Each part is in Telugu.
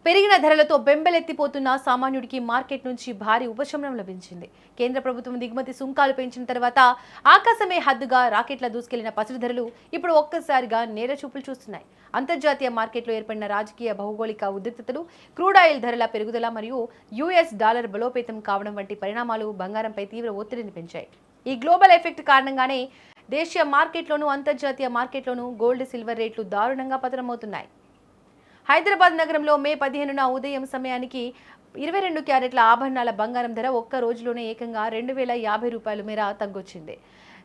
పెరిగిన ధరలతో బెంబెలెత్తిపోతున్న సామాన్యుడికి మార్కెట్ నుంచి భారీ ఉపశమనం లభించింది. కేంద్ర ప్రభుత్వం దిగుమతి సుంకాలు పెంచిన తర్వాత ఆకాశమే హద్దుగా రాకెట్ల దూసుకెళ్లిన పసిడి ధరలు ఇప్పుడు ఒక్కసారిగా నేర చూపులు చూస్తున్నాయి. అంతర్జాతీయ మార్కెట్లో ఏర్పడిన రాజకీయ భౌగోళిక ఉద్రిక్తతలు, క్రూడ్ ఆయిల్ ధరల పెరుగుదల మరియు యుఎస్ డాలర్ బలోపేతం కావడం వంటి పరిణామాలు బంగారంపై తీవ్ర ఒత్తిడిని పెంచాయి. ఈ గ్లోబల్ ఎఫెక్ట్ కారణంగానే దేశీయ మార్కెట్లోనూ అంతర్జాతీయ మార్కెట్లోనూ గోల్డ్, సిల్వర్ రేట్లు దారుణంగా పతనమవుతున్నాయి. హైదరాబాద్ నగరంలో మే 15న ఉదయం సమయానికి 22 క్యారెట్ల ఆభరణాల బంగారం ధర ఒక్క రోజులోనే ఏకంగా 2050 రూపాయల మేర తగ్గొచ్చింది.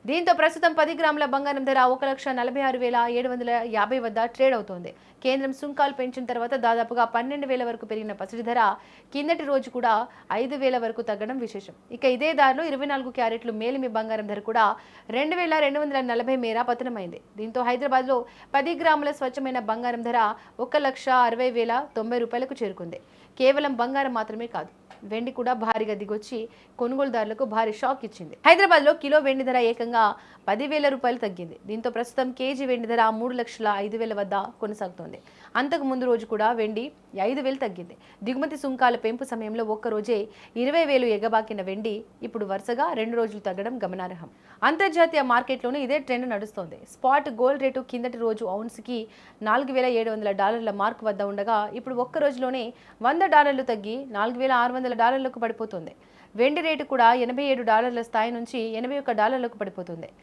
దీంతో ప్రస్తుతం 10 గ్రాముల బంగారం ధర 1,46,750 వద్ద ట్రేడ్ అవుతోంది. కేంద్రం సుంకాలు పెంచిన తర్వాత దాదాపుగా 12,000 వరకు పెరిగిన పసిడి ధర కిందటి రోజు కూడా 5,000 వరకు తగ్గడం విశేషం. ఇక ఇదే దారిలో 24 క్యారెట్లు మేలిమి బంగారం ధర కూడా 2,240 మేర పతనమైంది. దీంతో హైదరాబాద్లో 10 గ్రాముల స్వచ్ఛమైన బంగారం ధర 1,60,090 రూపాయలకు చేరుకుంది. కేవలం బంగారం మాత్రమే కాదు, వెండి కూడా భారీగా దిగొచ్చి కొనుగోలుదారులకు భారీ షాక్ ఇచ్చింది. హైదరాబాద్లో కిలో వెండి ధర ఏకంగా 10,000 రూపాయలు తగ్గింది. దీంతో ప్రస్తుతం కేజీ వెండి ధర 3,05,000 వద్ద కొనసాగుతోంది. అంతకు ముందు రోజు కూడా వెండి 5,000 తగ్గింది. దిగుమతి సుంకాల పెంపు సమయంలో ఒక్కరోజే 20,000 ఎగబాకిన వెండి ఇప్పుడు వరుసగా 2 రోజులు తగ్గడం గమనార్హం. అంతర్జాతీయ మార్కెట్లోనూ ఇదే ట్రెండ్ నడుస్తోంది. స్పాట్ గోల్డ్ రేటు కిందటి రోజు ఔన్స్కి $4,700 మార్క్ వద్ద ఉండగా ఇప్పుడు ఒక్క రోజులోనే $100 తగ్గి $4,600లకు పడిపోతుంది. వెండి రేటు కూడా $87 స్థాయి నుంచి $81లకు పడిపోతుంది.